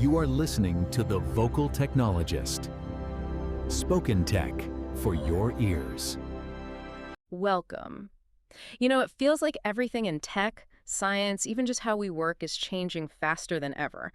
You are listening to The Vocal Technologist. Spoken tech for your ears. Welcome. You know, it feels like everything in tech, science, even just how we work is changing faster than ever.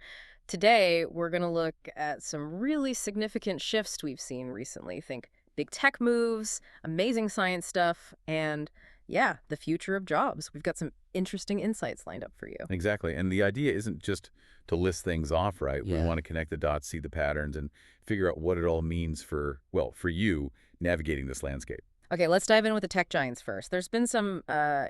Today, we're going to look at some really significant shifts we've seen recently. Think big tech moves, amazing science stuff, and yeah, the future of jobs. We've got some interesting insights lined up for you. Exactly. And the idea isn't just to list things off, right? Yeah. We want to connect the dots, see the patterns, and figure out what it all means for, well, for you navigating this landscape. Okay, let's dive in with the tech giants first. There's been some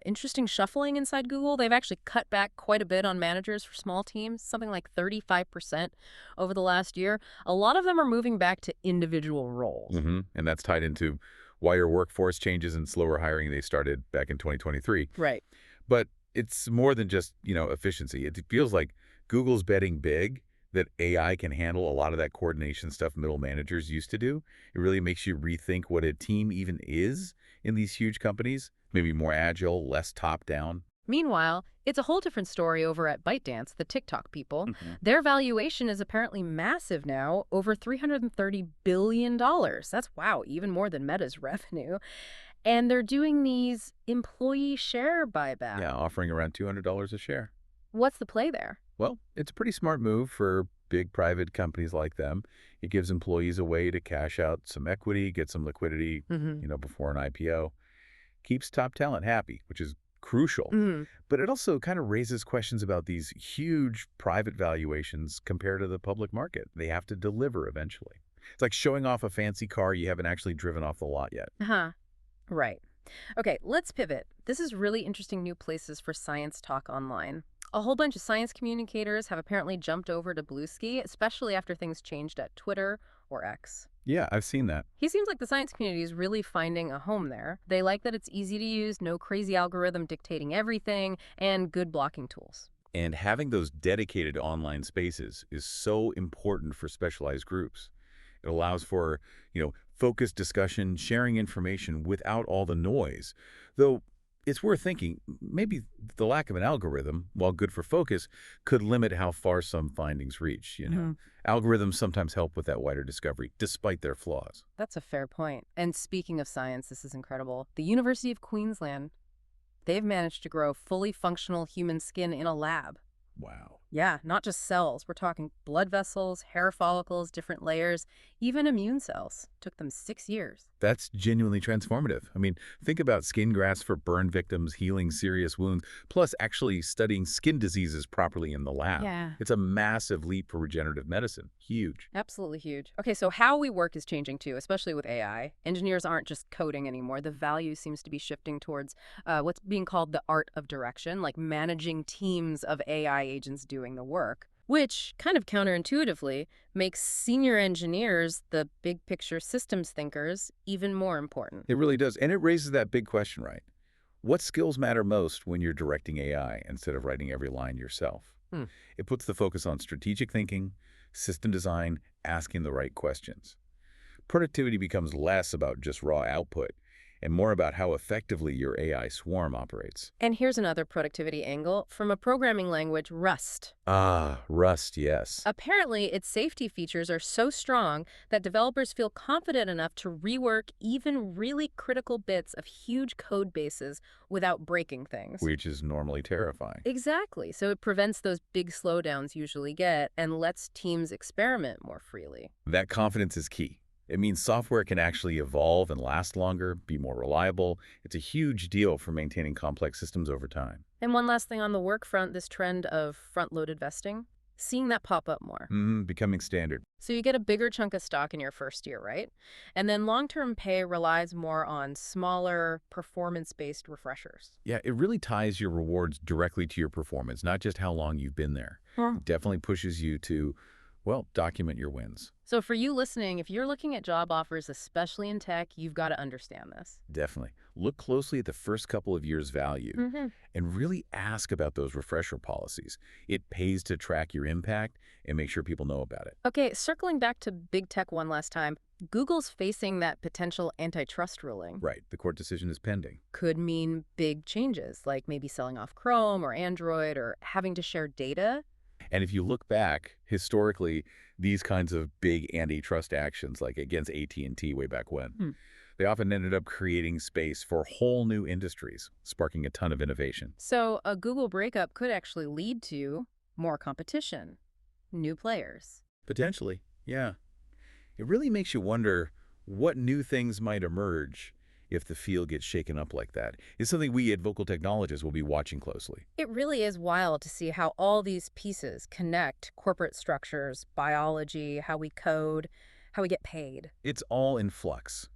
interesting shuffling inside Google. They've actually cut back quite a bit on managers for small teams, something like 35% over the last year. A lot of them are moving back to individual roles. And that's tied into why your workforce changes and slower hiring they started back in 2023. Right. But it's more than just, efficiency. It feels like Google's betting big that AI can handle a lot of that coordination stuff middle managers used to do. It really makes you rethink what a team even is in these huge companies, maybe more agile, less top-down. Meanwhile, it's a whole different story over at ByteDance, the TikTok people. Their valuation is apparently massive now, over $330 billion. That's, wow, even more than Meta's revenue. And they're doing these employee share buybacks. Yeah, offering around $200 a share. What's the play there? Well, it's a pretty smart move for big private companies like them. It gives employees a way to cash out some equity, get some liquidity, before an IPO. Keeps top talent happy, which is crucial. But it also kind of raises questions about these huge private valuations compared to the public market. They have to deliver eventually. It's like showing off a fancy car you haven't actually driven off the lot yet. Right. Okay, let's pivot. This is really interesting new places for science talk online. A whole bunch of science communicators have apparently jumped over to Bluesky, especially after things changed at Twitter or X. Yeah, I've seen that. He seems like the science community is really finding a home there. They like that it's easy to use, no crazy algorithm dictating everything, and good blocking tools. And having those dedicated online spaces is so important for specialized groups. It allows for, focused discussion, sharing information without all the noise. Though it's worth thinking, maybe the lack of an algorithm, while good for focus, could limit how far some findings reach. Algorithms sometimes help with that wider discovery, despite their flaws. That's a fair point. And speaking of science, this is incredible. The University of Queensland, they've managed to grow fully functional human skin in a lab. Wow. Yeah, not just cells. We're talking blood vessels, hair follicles, different layers, even immune cells. Took them 6 years. That's genuinely transformative. I mean, think about skin grafts for burn victims, healing serious wounds, plus actually studying skin diseases properly in the lab. Yeah. It's a massive leap for regenerative medicine. Huge. Absolutely huge. Okay, so how we work is changing too, especially with AI. Engineers aren't just coding anymore. The value seems to be shifting towards what's being called the art of direction, like managing teams of AI agents doing the work, which kind of counterintuitively makes senior engineers, the big picture systems thinkers, even more important. It really does. And it raises that big question, right? What skills matter most when you're directing AI instead of writing every line yourself? It puts the focus on strategic thinking, system design, asking the right questions. Productivity becomes less about just raw output and more about how effectively your AI swarm operates. And here's another productivity angle from a programming language, Rust. Ah, Rust, yes. Apparently, its safety features are so strong that developers feel confident enough to rework even really critical bits of huge code bases without breaking things. Which is normally terrifying. Exactly. So it prevents those big slowdowns usually get and lets teams experiment more freely. That confidence is key. It means software can actually evolve and last longer, be more reliable. It's a huge deal for maintaining complex systems over time. And one last thing on the work front, this trend of front-loaded vesting, seeing that pop up more. Becoming standard. So you get a bigger chunk of stock in your first year, right? And then long-term pay relies more on smaller, performance-based refreshers. Yeah, it really ties your rewards directly to your performance, not just how long you've been there. It definitely pushes you to, document your wins. So for you listening, if you're looking at job offers, especially in tech, you've got to understand this. Definitely. Look closely at the first couple of years' value and really ask about those refresher policies. It pays to track your impact and make sure people know about it. Okay, circling back to big tech one last time, Google's facing that potential antitrust ruling. Right. The court decision is pending. Could mean big changes, like maybe selling off Chrome or Android or having to share data. And if you look back, historically, these kinds of big antitrust actions, like against AT&T way back when, they often ended up creating space for whole new industries, sparking a ton of innovation. So a Google breakup could actually lead to more competition, new players. Potentially, yeah. It really makes you wonder what new things might emerge if the field gets shaken up like that. It's something we at Vocal Technologists will be watching closely. It really is wild to see how all these pieces connect: corporate structures, biology, how we code, how we get paid. It's all in flux,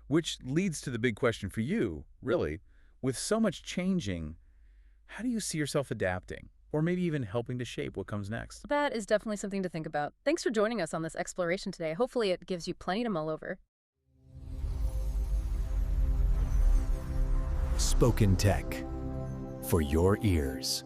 which leads to the big question for you, really. With so much changing, how do you see yourself adapting? Or maybe even helping to shape what comes next? That is definitely something to think about. Thanks for joining us on this exploration today. Hopefully it gives you plenty to mull over. Spoken Tech for your ears.